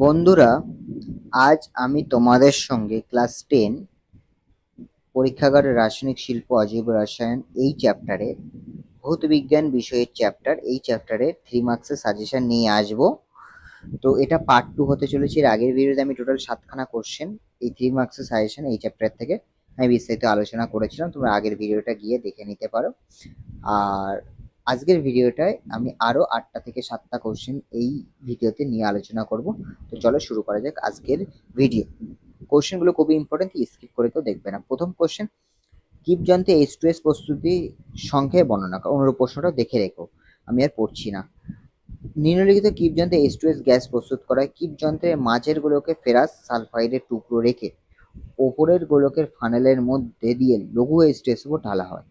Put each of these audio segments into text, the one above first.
বন্ধুরা, আজ আমি তোমাদের সঙ্গে ক্লাস 10 পরীক্ষাগারের রাসায়নিক শিল্প অজৈব রসায়ন এই চ্যাপ্টারে ভৌতবিজ্ঞান বিষয়ের এই চ্যাপ্টারের 3 মার্কসের সাজেশন নিয়ে আসবো। তো এটা পার্ট 2 হতে চলেছে। এর আগের ভিডিওতে আমি টোটাল 7খানা কোশ্চেন এই 3 মার্কসের সাজেশন এই চ্যাপ্টার থেকে আমি বিস্তারিত আলোচনা করেছিলাম। তোমরা আগের ভিডিওটা গিয়ে দেখে নিতে পারো। আর আজকের ভিডিওটায় আমি আরো 8টা থেকে 7টা কোশ্চেন এই ভিডিওতে নিয়ে আলোচনা করব। তো চলো শুরু করা যাক আজকের ভিডিও। কোশ্চেনগুলো খুবই ইম্পর্টেন্ট, স্কিপ করে কেউ দেখবে না। প্রথম কোশ্চেন, কিপযন্ত্রে H2S প্রস্তুতি সংখ্যায় বর্ণনা করো। অনুরূপ প্রশ্নটা দেখে রেখো, আমি আর পড়ছি না। নিম্নলিখিত কিপযন্ত্রে H2S গ্যাস প্রস্তুত করা হয়। কিপযন্ত্রের মাঝের গোলকে ফেরাস সালফাইডের টুকরো রেখে ওপরের গোলকের ফানেলের মধ্যে দিয়ে লঘু H2S উপর ঢালা হয়।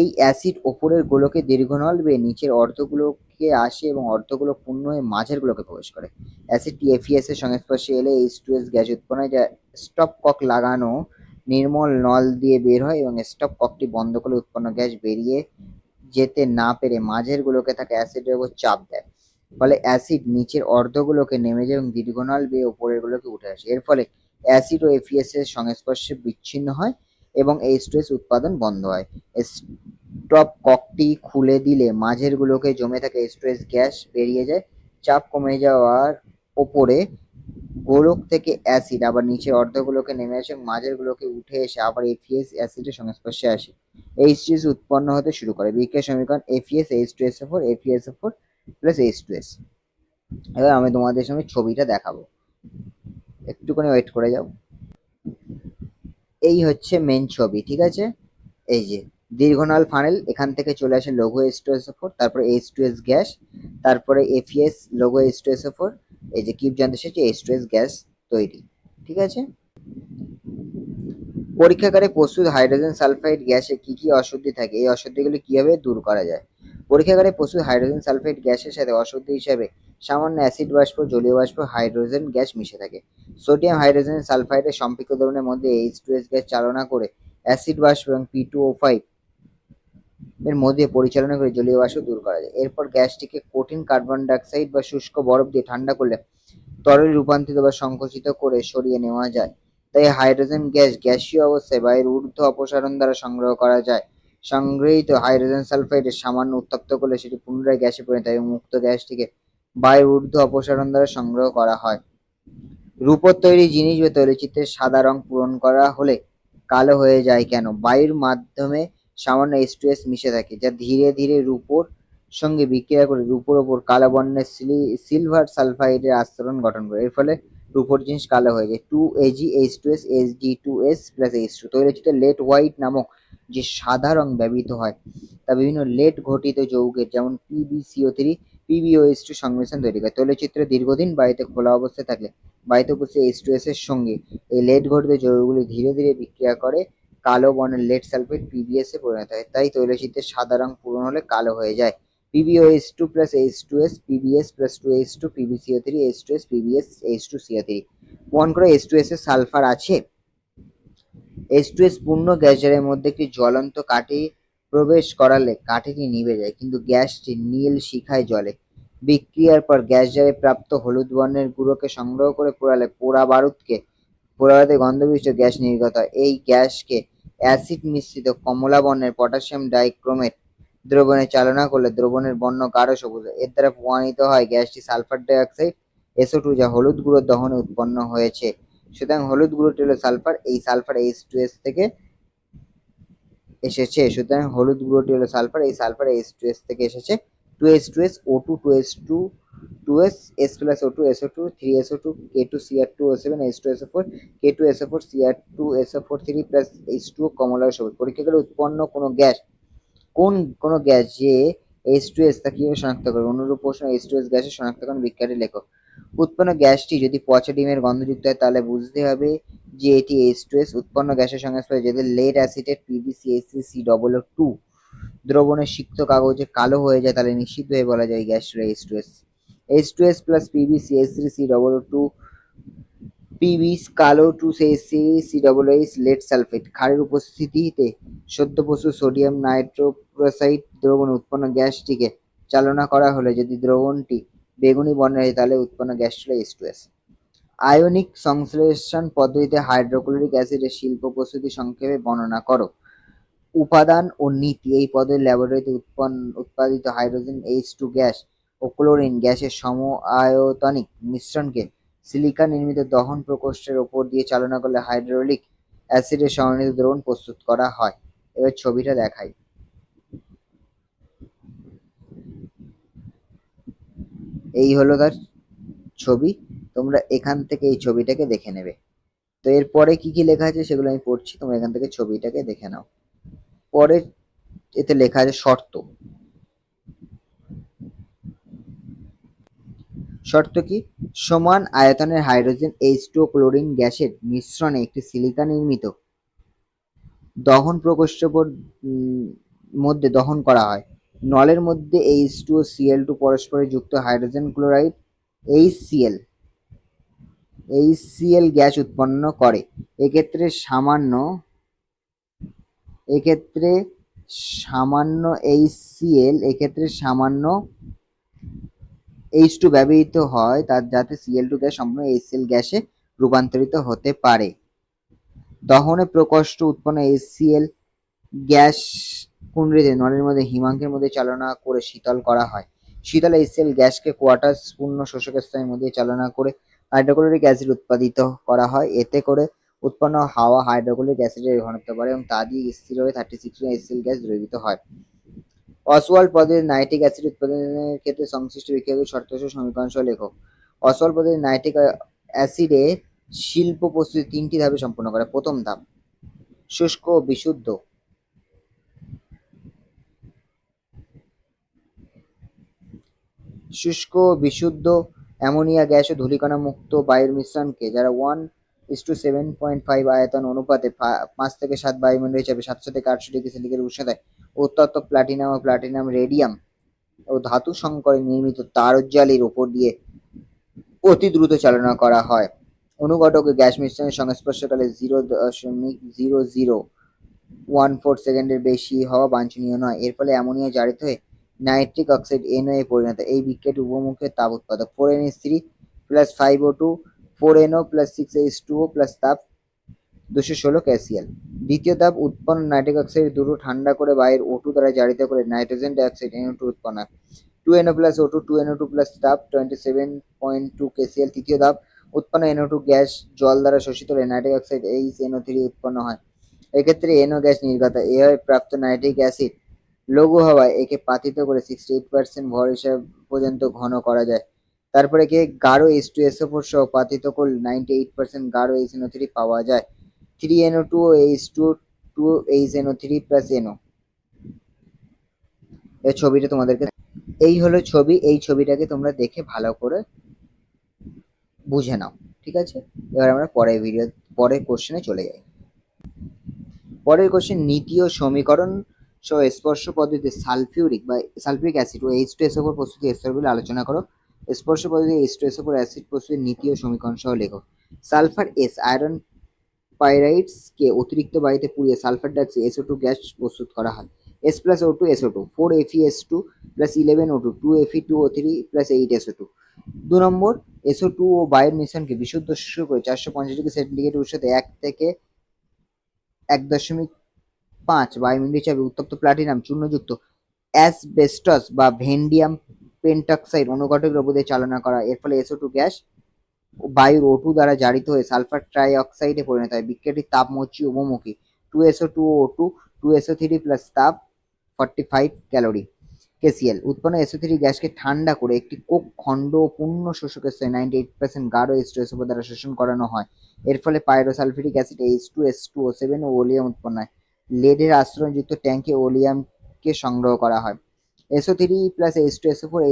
এই অ্যাসিড ওপরের গোলকে দীর্ঘনল বেয়ে নিচের অর্ধগোলকে আসে এবং অর্ধগোলক পূর্ণ হয়ে মাঝের গোলকে প্রবেশ করে। অ্যাসিডটি এফইএস এর সংস্পর্শে এলে H2S গ্যাস উৎপন্ন হয়, যা স্টপ কক লাগানো নির্মল নল দিয়ে বের হয় এবং স্টপ ককটি বন্ধ করলে উৎপন্ন গ্যাস বেরিয়ে যেতে না পেরে মাঝের গোলকে থাকা অ্যাসিডের উপর চাপ দেয়। ফলে অ্যাসিড নিচের অর্ধগোলকে নেমে যায় এবং দীর্ঘনল বেয়ে ওপরের গোলকে উঠে আসে। এর ফলে অ্যাসিড ও এফইএস এর সংস্পর্শে বিচ্ছিন্ন হয় এবং H2S উৎপাদন বন্ধ হয়। স্টপ ককটি খুলে দিলে মাঝের গুলোকে জমে থাকা H2S গ্যাস বেরিয়ে যায়। চাপ কমে যাওয়ার ওপরে গোলক থেকে অ্যাসিড আবার নিচের অর্ধগোলকে নেমে আসে এবং মাঝের গুলোকে উঠে এসে আবার এফইএস অ্যাসিডের সংস্পর্শে আসে। H2S উৎপন্ন হতে শুরু করে। বিক্রিয়া সমীকরণ FeS H2SO4 FeSO4 plus H2S। এবার আমি তোমাদের সামনে ছবিটা দেখাবো, একটুখানি ওয়েট করে যাও। এই হচ্ছে মেন ছবি, ঠিক আছে? এই যে দীর্ঘনল ফানেল, এখান থেকে চলে আসে লঘু H2SO4, তারপরে H2S গ্যাস, তারপরে এফইএস লঘু H2SO4, এই যে কিপ যন্ত্র এসেছে H2S গ্যাস তৈরি, ঠিক আছে? পরীক্ষাগারে প্রস্তুত হাইড্রোজেন সালফাইড গ্যাসে কি কি অশুদ্ধি থাকে, এই অশুদ্ধিগুলি কিভাবে দূর করা যায়? পরীক্ষাগারে প্রস্তুত হাইড্রোজেন সালফাইড গ্যাসের সাথে অশুদ্ধি হিসাবে সামান্য অ্যাসিড বাষ্প, জলীয় বাষ্প, হাইড্রোজেন গ্যাস মিশে থাকে। সোডিয়াম হাইড্রোজেন সালফাইডের সম্পৃক্ত দ্রবণের মধ্যে H2S গ্যাস চালনা করে অ্যাসিড বাষ্প এবং P2O5 এর মধ্যে পরিচালনা করে জলীয় বাষ্প দূর করা যায়। এরপর গ্যাসটিকে কঠিন কার্বন ডাইঅক্সাইড বা শুষ্ক বরফ দিয়ে ঠান্ডা করলে তরলে রূপান্তরিত বা সংকুচিত করে সরিয়ে নেওয়া যায়। তাই হাইড্রোজেন গ্যাস গ্যাসীয় অবস্থায় বায়ুর ঊর্ধ্ব অপসারণ দ্বারা সংগ্রহ করা যায়। সংগৃহীত হাইড্রোজেন সালফাইডে সামান্য উত্তপ্ত করলে সেটি পুনরায় গ্যাসে পরিণত হয় এবং মুক্ত গ্যাসটিকে বায়ুর ঊর্ধ্ব অপসারণ দ্বারা সংগ্রহ করা হয়। রূপোর তৈরি জিনিস বা তৈলচিত্রের সাদা রং পূরণ করা হলে কালো হয়ে যায় কেন? বায়ুর মাধ্যমে সামান্য H2S মিশে থাকে, যা ধীরে ধীরে রূপোর সঙ্গে বিক্রিয়া করে রূপোর ওপর কালো বর্ণের সিলভার সালফাইডের আস্তরণ গঠন করে। এর ফলে রূপোর জিনিস কালো হয়ে যায়। 2AgH2S Sg2S plus H2। তৈলচিত্রে lead white নামক যে সাদা রং ব্যবহৃত হয় তা বিভিন্ন লেড ঘটিত যৌগের যেমন PbCO3 PbOH2 সংমিশ্রণ তৈরি করে। তৈলচিত্র দীর্ঘদিন বায়ুতে খোলা অবস্থায় থাকলে বায়ুতে উপস্থিত H2S এর সঙ্গে এই লেড ঘটিত যৌগগুলি ধীরে ধীরে বিক্রিয়া করে কালো বর্ণের লেড সালফেট PbS এ পরিণত হয়। তাই তৈলচিত্রের সাদা রং পূরণ হলে কালো হয়ে যায়। PbOH2 plus H2S PbS plus 2H2 PbCO3 H2S PbS H2CO3। প্রমাণ করে H2S এর সালফার আছে। H2S পূর্ণ গ্যাস জারের মধ্যে একটি জ্বলন্ত কাঠি প্রবেশ করালে কাঠিটি নিভে যায়, কিন্তু গ্যাসটি নীল শিখায় জ্বলে। বিক্রিয়ার পর গ্যাস জারে প্রাপ্ত হলুদ বর্ণের গুঁড়োকে সংগ্রহ করে পোড়ালে পোড়া বারুদে গন্ধবিষ্ট গ্যাস নির্গত হয়। এই গ্যাসকে অ্যাসিড মিশ্রিত কমলা বর্ণের পটাশিয়াম ডাইক্রোমেট দ্রবণে চালনা করলে দ্রবণের বর্ণ গাঢ় সবুজ হয়। এর দ্বারা প্রমাণিত হয় গ্যাসটি সালফার ডাইঅক্সাইড SO2, যা হলুদ গুঁড়োর দহনে উৎপন্ন হয়েছে। সুতরাং হলুদ গুঁড়োটি হলো সালফার, এই সালফার H2S থেকে এসেছে। সুতরাং হলুদ গুঁড়োটি হলো সালফার, এই সালফার H2S থেকে এসেছে। 2H2S O2 2H2 2S S plus O2 SO2 3SO2 K2Cr2O7 H2SO4 K2SO4 Cr2SO4 3 plus H2O কমলা সবুজ। পরীক্ষাগারে উৎপন্ন কোনো গ্যাস যে H2S তা কিভাবে শনাক্ত করবে? অনুরূপ প্রশ্ন H2S গ্যাসের শনাক্তকরণ বিক্রিয়াটি লেখো। উৎপন্ন গ্যাসটি যদি পচা ডিমের গন্ধযুক্ত হয় তাহলে বুঝতে হবে যে এটি H2S। উৎপন্ন গ্যাসের সংস্পর্শে যদি লেড অ্যাসিটেট PbCH3COO2 দ্রবণের সিক্ত কাগজে কালো হয়ে যায় তাহলে নিশ্চিতভাবে বলা যায় গ্যাসটি H2S। H2S plus PbCH3COO2 Pb কালো 2CH3COOH লেড সালফেট ক্ষারের উপস্থিতিতে সদ্য প্রস্তুত সোডিয়াম নাইট্রোক্সাইড দ্রবণে উৎপন্ন গ্যাসটিকে চালনা করা হলে যদি দ্রবণটি বেগুনি বর্ণের হয় তাহলে উৎপন্ন গ্যাস হলো H2S। আয়নিক সংশ্লেষণ পদ্ধতিতে হাইড্রোক্লোরিক অ্যাসিডের শিল্প প্রস্তুতি সংক্ষেপে বর্ণনা করো। উপাদান ও নীতি। এই পদ্ধতিতে ল্যাবরেটরিতে উৎপাদিত হাইড্রোজেন H2 গ্যাস ও ক্লোরিন গ্যাসের সম-আয়তনিক মিশ্রণকে সিলিকা নির্মিত দহন প্রকোষ্ঠের ওপর দিয়ে চালনা করলে হাইড্রোক্লোরিক অ্যাসিডের সমন্বিত দ্রবণ প্রস্তুত করা হয়। এবার ছবিটা দেখাই। এই হলো তার ছবি, তোমরা এখান থেকে এই ছবিটাকে দেখে নেবে। তো এরপরে কি কি লেখা আছে সেগুলো আমি পড়ছি, তোমরা এখান থেকে ছবিটাকে দেখে নাও। পরে এতে লেখা আছে শর্ত। শর্ত কি? সমান আয়তনের হাইড্রোজেন H2O ক্লোরিন গ্যাসের মিশ্রণে একটি সিলিকা নির্মিত দহন প্রকোষ্ঠের মধ্যে দহন করা হয়। নলের মধ্যে H2O Cl2 পরস্পরে যুক্ত হাইড্রোজেন ক্লোরাইড HCl গ্যাস উৎপন্ন করে। এক্ষেত্রে সামান্য H2 ব্যবহৃত হয় তার যাতে Cl2 গ্যাস সম্পূর্ণ HCl গ্যাসে রূপান্তরিত হতে পারে। দহনে প্রকোষ্ঠ উৎপন্ন HCl গ্যাস কুণ্ডলীতে নলের মধ্যে হিমাঙ্কের মধ্যে চালনা করে শীতল করা হয়। শীতল HCl গ্যাসকে কোয়ার্টার পূর্ণ শোষক স্তরের মধ্যে চালনা করে হাইড্রোক্লোরিক অ্যাসিড উৎপাদিত করা হয়। এতে করে উৎপন্ন হাওয়া হাইড্রোক্লোরিক অ্যাসিডের ঘনত্ব বাড়ে এবং তা দিয়ে স্থিরভাবে 36 HCl গ্যাস দ্রবীভূত হয়। অসওয়াল্ড পদ্ধতিতে নাইট্রিক অ্যাসিড উৎপাদনের ক্ষেত্রে সংশ্লিষ্ট বিক্রিয়াকে শর্তসহ সমীকরণ সহ লেখো। অসওয়াল্ড পদ্ধতিতে নাইট্রিক অ্যাসিডের শিল্প প্রস্তুতি 3টি ধাপে সম্পন্ন করে। প্রথম ধাপ শুষ্ক ও বিশুদ্ধ অ্যামোনিয়া গ্যাস ও ধূলিকণা মুক্ত বায়ুর মিশ্রণকে, যারা 1:7.5 আয়তন অনুপাতে 5 থেকে 7 বায়ুমণ্ডল হিসাবে 700 থেকে 800 ডিগ্রি সেন্টিগ্রেড উষ্ণতায় উত্তপ্ত প্লাটিনাম ও প্লাটিনাম রেডিয়াম ও ধাতু সংকরে নির্মিত তারজালির উপর দিয়ে অতি দ্রুত চালনা করা হয়। অনুঘটক গ্যাস মিশ্রণের সংস্পর্শকালে 0.0014 সেকেন্ডের বেশি হওয়া বাঞ্ছনীয় নয়। এর ফলে অ্যামোনিয়া জারিত হয়ে নাইট্রিক অক্সাইড NO এ পরিণত। এই বিক্রিয়াটি উভমুখে তাপ উৎপাদক। 4NH3 plus 5O2 4NO plus 6H2O plus তাপ 216 KCl। দ্বিতীয় ধাপ উৎপন্ন নাইট্রিক অক্সাইড দুটো ঠান্ডা করে বাইরের O2 দ্বারা জারিত করে নাইট্রোজেন ডাইঅক্সাইড NO2 উৎপন্ন হয়। 2NO plus O2 2NO2 plus তাপ 27.2 KCl। তৃতীয় ধাপ উৎপন্ন NO2 গ্যাস জল দ্বারা শোষিত হলে নাইট্রিক অক্সাইড HNO3 উৎপন্ন হয়। এক্ষেত্রে NO গ্যাস নির্গত। এভাবে প্রাপ্ত নাইট্রিক অ্যাসিড লঘু হওয়ায় একে পাতিত করে 68% ভর হিসাব পর্যন্ত ঘন করা যায়। তারপরে একে গাঢ় H2SO4 সহ পাতিত করলে 98% গাঢ় HNO3 পাওয়া যায়। 3NO2 ও H2O 2HNO3 প্লাস NO। এই ছবিটা তোমাদেরকে, এই হলো ছবি। এই ছবিটাকে তোমরা দেখে ভালো করে বুঝে নাও, ঠিক আছে? এবার আমরা পরের কোশ্চেনে চলে যাই। পরের কোশ্চেন, নীতি ও সমীকরণ সহ স্পর্শ পদ্ধতিতে সালফিউরিক অ্যাসিড ও H2SO4 প্রস্তুতি স্তরগুলো আলোচনা করো। স্পর্শ পদ্ধতিতে H2SO4 অ্যাসিড প্রস্তুতির নীতি ও সমীকরণ সহ লেখো। সালফার আয়রন পাইরাইডসকে অতিরিক্ত বায়ুতে পুড়িয়ে সালফার ডাইঅক্সাইড SO2 গ্যাস প্রস্তুত করা হয়। S+O2 SO2 4FeS2 plus 11O2 2Fe2O3 plus 8SO2। 2 নম্বর, SO2 ও বায়ুর মিশ্রণকে বিশুদ্ধ শুষ্ক করে 450 ডিগ্রি সেন্টিগ্রেড উষ্ণতায় 1 থেকে 1.5 বায়ুমণ্ডল হিসাবে উত্তপ্ত প্লাটিনাম চূর্ণযুক্ত অ্যাসবেস্টস বা ভ্যান্ডিয়াম পেন্টক্সাইড অনুঘটকের উপর দিয়ে চালনা করা। এর ফলে SO2 গ্যাস বায়ুর O2 দ্বারা জারিত হয়ে সালফার ট্রাই অক্সাইডে পরিণত হয়। বিক্রিয়াটির তাপমোচী উভমুখী। 2SO2O2 2SO3 প্লাস তাপ 45 KCl। উৎপন্ন SO3 গ্যাসকে ঠান্ডা করে একটি কোক খণ্ড ও পূর্ণ শোষকের স্তরে 98% গাঢ় H2SO4 দ্বারা শোষণ করানো হয়। এর ফলে পাইরোসালফিউরিক অ্যাসিড H2S2O7 ও ওলিয়াম উৎপন্ন হয়। লেডের আস্তরণযুক্ত ট্যাঙ্কে ওলিয়ামকে সংগ্রহ করা হয়। SO3 প্লাস H2SO4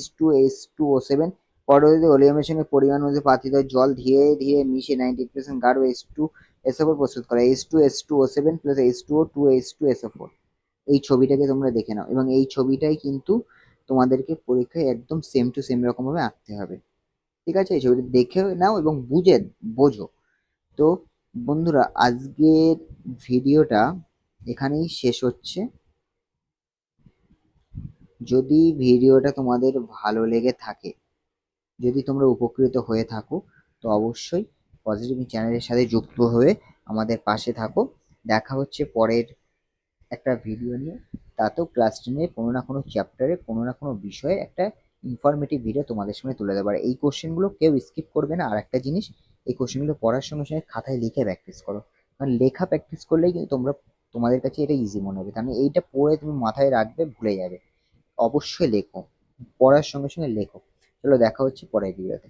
H2S2O7 পরবর্তীতে ওলিয়ামের সঙ্গে পরিমাণ মধ্যে পাতিত জল ধীরে ধীরে মিশে 98% গাঢ় H2SO4 প্রস্তুত করে। H2S2O7 plus H2O 2H2SO4। এই ছবিটাকে তোমরা দেখে নাও এবং এই ছবিটাই কিন্তু তোমাদেরকে পরীক্ষায় একদম সেম টু সেম রকম ভাবে আঁকতে হবে, ঠিক আছে? এই ছবিটা দেখে নাও এবং বোঝো। তো বন্ধুরা, আজকের ভিডিওটা এখানেই শেষ হচ্ছে। যদি ভিডিওটা তোমাদের ভালো লেগে থাকে, যদি তোমরা উপকৃত হয়ে থাকো, তো অবশ্যই পজিটিভ চ্যানেলের সাথে যুক্ত হয়ে আমাদের পাশে থাকো। দেখা হচ্ছে পরের একটা ভিডিও নিয়ে। তাতেও ক্লাস টেনে কোনো না কোনো চ্যাপ্টারে কোনো না কোনো বিষয়ে একটা ইনফরমেটিভ ভিডিও তোমাদের সামনে তুলে দেবো। আর এই কোশ্চেনগুলো কেউ স্কিপ করবে না। আর একটা জিনিস, এই কোশ্চেনগুলো পড়ার সঙ্গে সঙ্গে খাতায় লিখে প্র্যাকটিস করো, কারণ লেখা প্র্যাকটিস করলেই কিন্তু তোমাদের কাছে এটা ইজি মনে হবে, কারণ এইটা পড়ে তুমি মাথায় রাখবে, ভুলে যাবে। অবশ্যই লেখো, পড়ার সঙ্গে সঙ্গে লেখো। চলো দেখা হচ্ছে পরের ভিডিওতে।